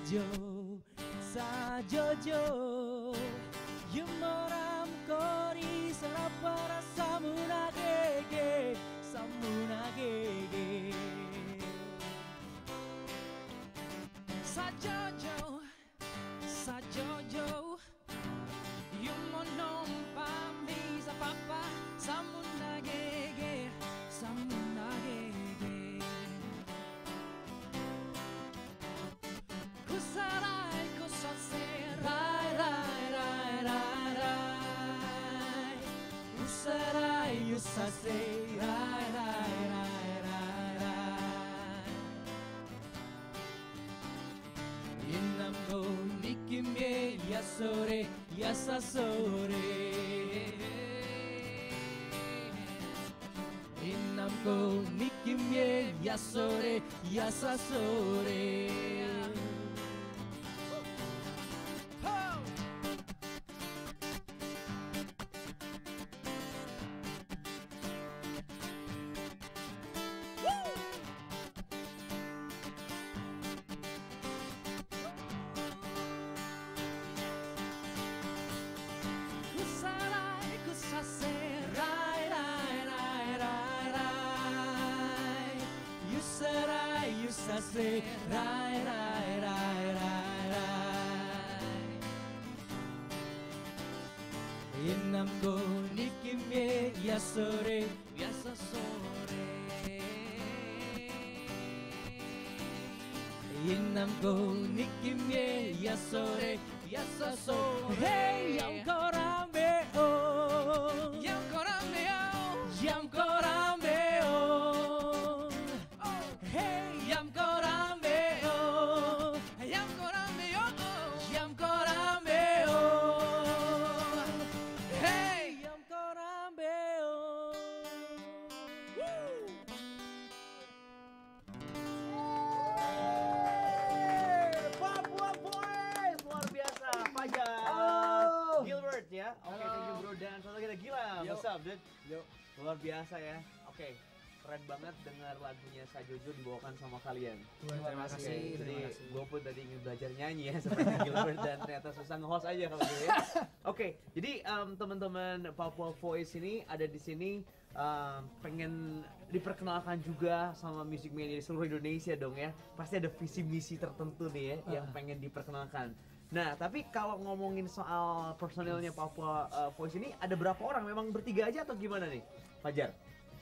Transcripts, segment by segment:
Sajojo, Sajojo, Yumoram kori selapara samunagege, samunagege. Sajojo, Sajojo, Yumonom pambi sa papa, samunagege, samunagege. Kusarai, kusase, rai, rai, rai, rai, rai. Kusarai, kusase, rai, rai, rai, rai, rai. Inam go nikime yasore, yasasore. Inam go nikime yasore, yasasore. Kusarai, kusase, rai, rai, rai, rai, rai. Yusarai, yusase, rai, rai, rai, rai, rai. Inam go nikime yasore, yasasore. Inam go nikime yasore, yasasore. Hey, yang korambeo, yang korambeo, yang korambeo. Hey, yang korambeo, yang korambeo, yang korambeo. Hey, yang korambeo. Papua Boys, luar biasa, Fajar, Halo. Gilbert ya. Oke, Halo. thank you bro. Dan satu lagi ada Gilang. Yo. What's up, dude? Yo. Luar biasa ya. Oke, keren banget dengar lagunya Sajojo dibawakan sama kalian. Terima kasih. Jadi Terima kasih. gue pun tadi ingin belajar nyanyi ya seperti Gilbert dan ternyata susah nge-host aja kalau gitu ya. Oke, jadi teman-teman Papua Voice ini ada di sini pengen diperkenalkan juga sama Music Mania di seluruh Indonesia dong ya. Pasti ada visi misi tertentu nih ya yang pengen diperkenalkan. Nah, tapi kalau ngomongin soal personilnya Papua Voice ini ada berapa orang? Memang bertiga aja atau gimana nih, Fajar?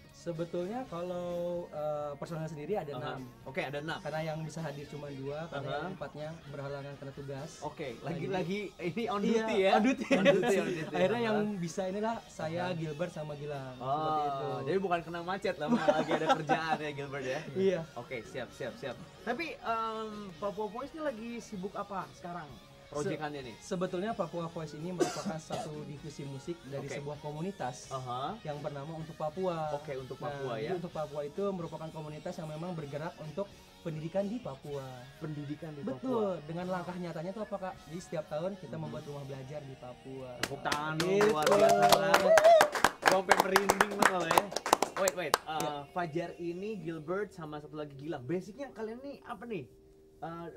Sebetulnya kalau personal sendiri ada 6. Oke, ada 6. Karena yang bisa hadir cuma 2, karena Aha. yang 4-nya berhalangan karena tugas. Oke, Lagi- lagi ini on Iya, duty ya. on duty. On duty, on duty. Akhirnya Aha. yang bisa inilah saya, Gilbert sama Gilang. Seperti itu. Oh, jadi bukan kena macet lah, lagi ada kerjaan ya Gilbert ya. Iya. Oke, siap. Tapi Papua Voice ini lagi sibuk apa sekarang? Proyekannya nih. Sebetulnya Papua Voice ini merupakan satu divisi musik dari Oke. sebuah komunitas Aha. yang bernama Untuk Papua. Oke, Untuk Papua Nah, ya. jadi Untuk Papua itu merupakan komunitas yang memang bergerak untuk pendidikan di Papua. Pendidikan di Papua. Betul, dengan langkah nyatanya itu apa Kak? Jadi setiap tahun kita membuat rumah belajar di Papua. Tepuk tangan dong, Gitu. luar biasa banget. Gua sampai merinding banget loh ya. Wait. Fajar ini, Gilbert sama satu lagi Gilang. Basicnya kalian nih apa nih?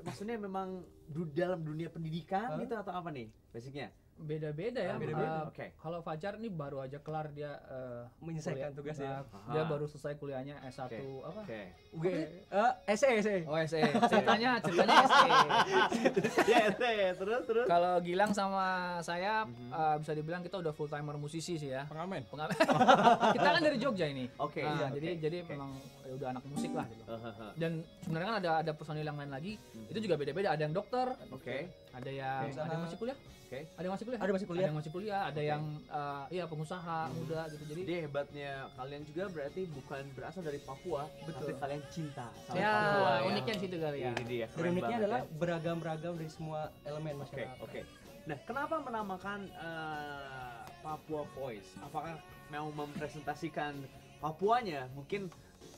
Maksudnya memang dalam dunia pendidikan gitu atau apa nih basicnya? Beda-beda ya. Beda-beda. Oke. Kalau Fajar nih baru aja kelar dia Menyelesaikan kuliah. tugas ya. Dia Aha. baru selesai kuliahnya S1 apa? Oke. UG. SE. Oh, SE. Ceritanya SE. Ya, terus. Kalau Gilang sama saya bisa dibilang kita udah full timer musisi sih ya. Pengamen. Pengamen. Kita kan dari Jogja ini. Oke, Nah, iya, jadi oke. memang ya udah anak musik lah gitu. Hahaha. Dan sebenarnya kan ada personil yang lain lagi. Itu juga beda-beda. Ada yang dokter, Oke. ada yang Pengusaha. ada yang masih kuliah. Oke. Ada yang masih kuliah? Ada masih kuliah. Ada yang masih kuliah, ada Oke. yang iya pengusaha muda gitu. Jadi Jadi hebatnya kalian juga berarti bukan berasal dari Papua, Betul. tapi kalian cinta sama ya Papua ya. uniknya di situ kali ya. Ini dia. Dan keren uniknya banget adalah ya. beragam-ragam dari semua elemen Oke, masyarakat. oke. Nah, kenapa menamakan Papua Voice? Apakah mau mempresentasikan Papuanya? Mungkin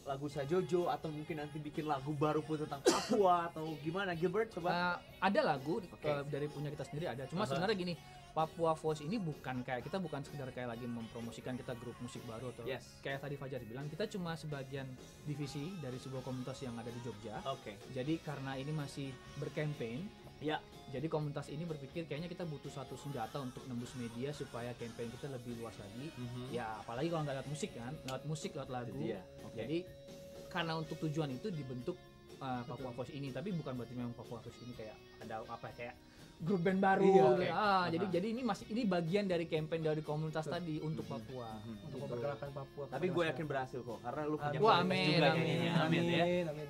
lagu Sajojo atau mungkin nanti bikin lagu baru pun tentang Papua atau gimana? Gilbert coba. Ada lagu Oke. dari punya kita sendiri ada. Cuma Aha. sebenarnya gini, Papua Voice ini bukan sekedar kayak lagi mempromosikan kita grup musik baru atau Yes. kayak tadi Fajar bilang kita cuma sebagian divisi dari sebuah komunitas yang ada di Jogja. Oke. Jadi karena ini masih berkampanye, Ya. Jadi komunitas ini berpikir kayaknya kita butuh satu senjata untuk nembus media supaya campaign kita lebih luas lagi. Ya apalagi kalau nggak lewat musik kan, lewat musik, lewat lagu. Jadi karena untuk tujuan itu dibentuk Papua Voice ini, tapi bukan berarti memang Papua Voice ini kayak ada apa kayak grup band baru. Jadi ini bagian dari campaign dari komunitas tadi untuk Papua. Untuk memperkenalkan Papua. Tapi gue yakin berhasil kok, karena lu punya Wah, komunitas amin, juga amin, kayaknya. Amin. Ya.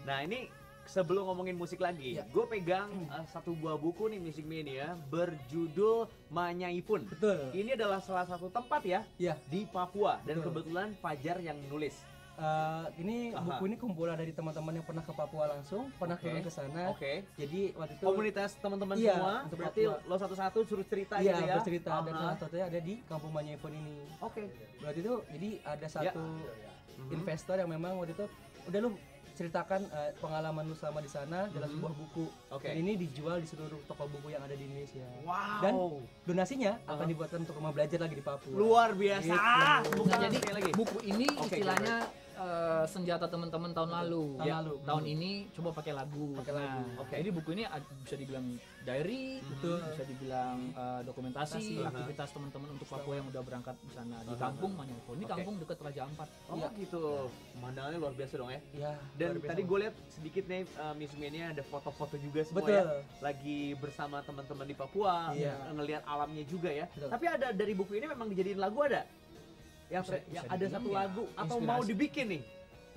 Nah ini sebelum ngomongin musik lagi, gue pegang satu buah buku nih Music Mania berjudul Manyaipun. Betul. Ini adalah salah satu tempat ya Iya. di Papua dan Betul. kebetulan Fajar yang nulis. Ini buku ini kumpulan dari teman-teman yang pernah ke Papua langsung, pernah turun ke sana. Jadi waktu itu Komunitas teman-teman Iya, semua, untuk berarti Papua. lo satu-satu suruh cerita iya, gitu ya. bercerita dan salah satunya ada di Kampung Manyaipun ini. Berarti itu jadi ada satu investor yang memang waktu itu udah lu ceritakan pengalaman lu selama di sana dalam sebuah buku. Dan ini dijual di seluruh toko buku yang ada di Indonesia. Dan donasinya akan dibuatkan untuk rumah belajar lagi di Papua. Luar biasa. Gitu. Nah, jadi buku ini istilahnya senjata teman-teman tahun lalu. Tahun ini coba pakai lagu. Jadi buku ini bisa dibilang diary, bisa dibilang dokumentasi aktivitas teman-teman untuk Papua yang udah berangkat di sana di kampung Manyaipun. Ini kampung dekat Raja Ampat. Gitu. Pemandangannya luar biasa dong ya. Iya. Dan tadi gue lihat sedikit nih Music Mania ada foto-foto juga semua Betul. ya. Lagi bersama teman-teman di Papua, ngelihat alamnya juga ya. Betul. Tapi ada dari buku ini memang dijadiin lagu ada? Yang ada satu dibilang lagu ya, atau mau dibikin nih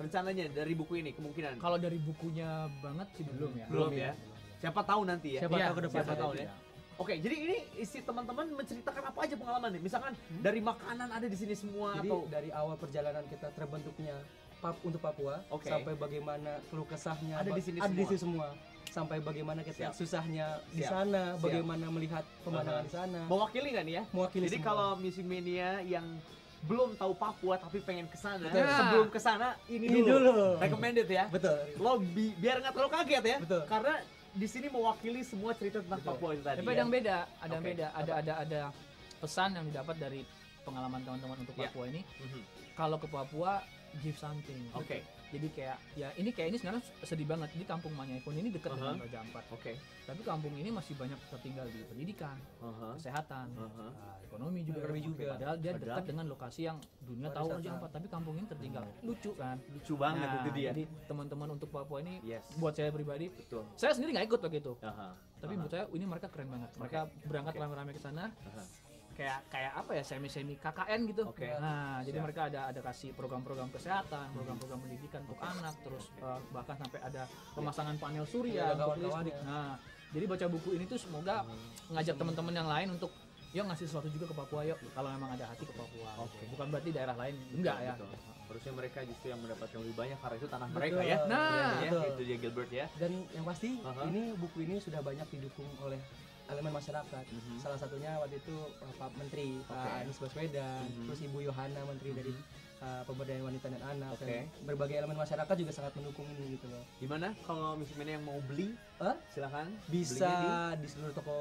rencananya dari buku ini kemungkinan? Kalau dari bukunya banget sih belum ya. Belum ya. Siapa tahu nanti ya. Siapa tahu ke depan. Siapa tahu ya. Oke, jadi ini isi teman-teman menceritakan apa aja pengalaman nih? Misalkan dari makanan ada di sini semua Jadi atau dari awal perjalanan kita terbentuknya untuk Papua sampai bagaimana keluh kesahnya Ada di sini semua. Sampai bagaimana kita susahnya di sana, bagaimana melihat pemandangan di sana. mewakili nggak nih ya? Mewakili Jadi semua. kalau Music Mania yang belum tahu Papua tapi pengen kesana, Betul. sebelum kesana ini Ini dulu. dulu. Recommended ya. Betul. Lo biar nggak terlalu kaget ya. Betul. Karena di sini mewakili semua cerita tentang Papua itu tadi. Tapi ada yang beda, ada pesan yang didapat dari pengalaman teman-teman untuk Papua ini. Kalau ke Papua give something. Jadi kayak ini sebenarnya sedih banget. Jadi kampung Manyaipun ini dekat dengan Raja Ampat. Tapi kampung ini masih banyak tertinggal di pendidikan, kesehatan, ekonomi juga. Padahal dia dekat dengan lokasi yang dunia tahu Raja Ampat, tapi kampung ini tertinggal. Lucu kan? Lucu banget itu dia. Jadi teman-teman untuk Papua ini buat saya pribadi, saya sendiri nggak ikut waktu itu. Tapi buat saya ini mereka keren banget. Mereka berangkat rame-rame ke sana. Kayak apa ya, semi KKN gitu. Nah, jadi mereka ada kasih program-program kesehatan, program-program pendidikan untuk anak, terus bahkan sampai ada pemasangan panel surya untuk listrik. Nah, jadi baca buku ini tuh semoga ngajak teman-teman yang lain untuk yuk ngasih sesuatu juga ke Papua yuk, kalau memang ada hati ke Papua. Bukan berarti daerah lain enggak ya. Harusnya mereka justru yang mendapatkan lebih banyak karena itu tanah mereka ya. Itu dia Gilbert ya. Dan yang pasti ini buku ini sudah banyak didukung oleh elemen masyarakat. Salah satunya waktu itu Pak Menteri, Pak Anies Baswedan, terus Ibu Yohana, Menteri dari Pemberdayaan Wanita dan Anak, dan berbagai elemen masyarakat juga sangat mendukung ini gitu loh. Gimana kalau misalnya yang mau beli, silakan bisa di seluruh toko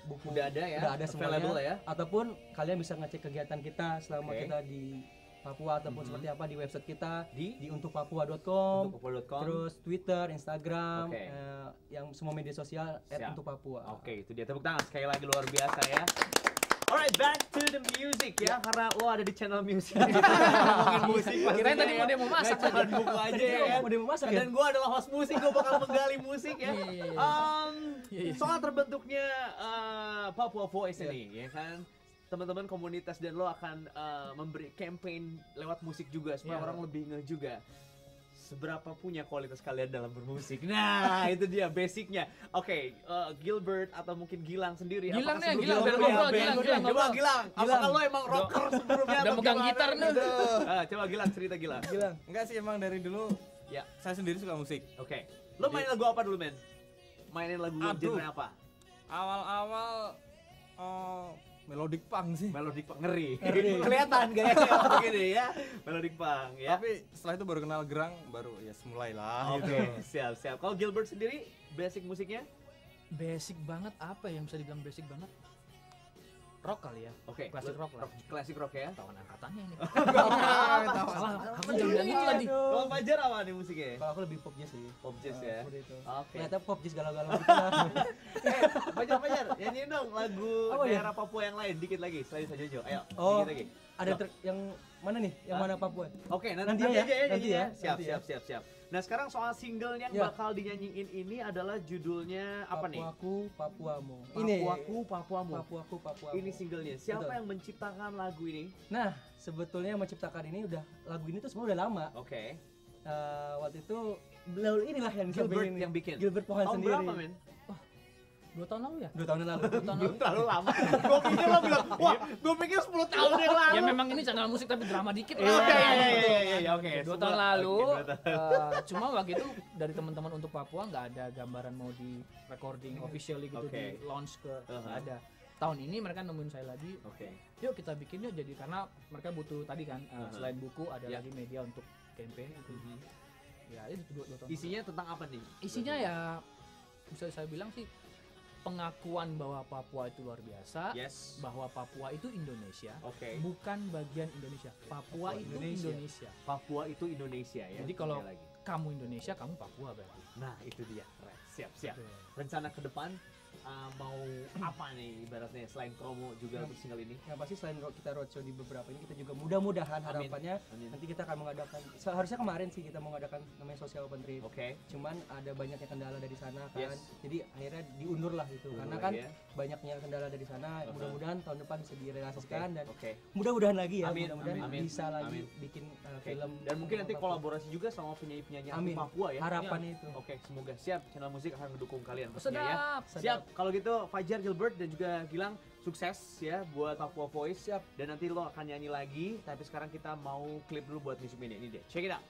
buku udah ada ya, udah ada semuanya ya. Ataupun kalian bisa ngecek kegiatan kita selama kita di Papua ataupun seperti apa di website kita di untukpapua.com, terus Twitter, Instagram, yang semua media sosial @untupapua. Itu dia, tepuk tangan sekali lagi, luar biasa ya. Alright, back to the music ya, karena lo ada di channel music. Ngomongin musik. Kirain tadi mau dia mau masak. Cuma buku aja ya. Mau dia mau masak ya? Dan gue adalah host musik, gue bakal menggali musik ya. Soal terbentuknya Papua Voice ini, ya kan. Teman-teman komunitas dan lo akan memberi campaign lewat musik juga supaya orang lebih ngeh juga. Seberapa punya kualitas kalian dalam bermusik? Nah, itu dia basicnya. Gilbert atau mungkin Gilang sendiri. Gilang apakah nih, sebelumnya Gilang, udah coba Gilang. Apakah lo emang rocker sebelumnya? Udah megang gitar nih. Coba Gilang cerita Gilang. Enggak sih, emang dari dulu saya sendiri suka musik. Lo main lagu apa dulu, men? Mainin lagu genre apa? Awal-awal melodic punk sih. Melodic punk, ngeri. Kelihatan gayanya begini ya. Melodic punk ya. Tapi setelah itu baru kenal gerang, baru ya semulailah gitu. Siap. Kalau Gilbert sendiri basic musiknya? Basic banget apa yang bisa dibilang basic banget? rock kali ya. Oke, Klasik rock lah. Klasik rock ya. Tawan angkatannya ini. Salah, aku jangan bilang gitu tadi. Kalau Fajar apa nih musiknya? Kalau aku lebih pop jazz sih. Pop jazz ya. Seperti itu. Oke. Ternyata pop jazz galau-galau gitu lah. Fajar, nyanyiin dong lagu Apa ya? daerah Papua yang lain dikit lagi selain Sajojo. Ayo, Oh, dikit lagi. ada yang mana nih? Yang mana Papua? Oke, Nanti nanti ya, aja ya, nanti ya, Siap, nanti ya. siap. Nah, sekarang soal single yang Ya. bakal dinyanyiin ini adalah judulnya apa nih? Papuaku, Papuamu. Papuaku, Papuamu. Papuaku, Papuamu. Ini singlenya. Siapa Betul. yang menciptakan lagu ini? Nah, sebetulnya yang menciptakan ini lagu ini tuh sebenarnya udah lama. Oke. Waktu itu beliau inilah yang Gilbert ini. yang bikin. Gilbert Pohan Tahun sendiri. berapa, men? 2 tahun lalu ya? 2 tahun yang lalu. 2 tahun lalu. Belum terlalu lama. Gue pikir lo bilang, wah, gue pikir 10 tahun yang lalu. Ya memang ini channel musik tapi drama dikit Iya, lah. iya, oke. 2 tahun lalu, Oke, 2 tahun. cuma waktu itu dari teman-teman untuk Papua nggak ada gambaran mau di recording officially gitu, Oke. di launch ke nggak ada. Tahun ini mereka nemuin saya lagi, Oke. yuk kita bikin yuk, jadi karena mereka butuh tadi kan selain buku ada Ya. lagi media untuk campaign gitu. Ya itu 2 tahun. Isinya tentang apa nih? Isinya ya bisa saya bilang sih pengakuan bahwa Papua itu luar biasa, Yes. bahwa Papua itu Indonesia, Oke. bukan bagian Indonesia. Papua itu Indonesia. Indonesia. Papua itu Indonesia ya. Jadi kalau Sekali lagi. kamu Indonesia, kamu Papua berarti. Nah, itu dia. Keren. Siap. Betul. Rencana ke depan mau apa nih ibaratnya selain promo juga untuk single ini? Yang pasti selain kita roadshow di beberapa ini, kita juga mudah-mudahan Amin. harapannya Amin. nanti kita akan mengadakan, seharusnya kemarin sih kita mau mengadakan namanya social open trip. Oke. Cuman ada banyaknya kendala dari sana kan, Yes. jadi akhirnya diundur lah itu. Undur Karena lagi kan ya. banyaknya kendala dari sana. Mudah-mudahan tahun depan bisa direalisasikan dan Oke. mudah-mudahan lagi ya, Amin, mudah-mudahan amin, bisa lagi amin. bikin Oke. film. Dan mungkin nanti Papua. kolaborasi juga sama penyanyi-penyanyi asli Amin. Papua ya. Harapannya itu. Oke, semoga siap. Channel musik akan mendukung kalian pastinya ya. Sedap. Siap. Kalau gitu Fajar, Gilbert dan juga Gilang sukses ya buat Papua Voice. Siap. Dan nanti lo akan nyanyi lagi. Tapi sekarang kita mau klip dulu buat music ini. Ini dia. Check it out.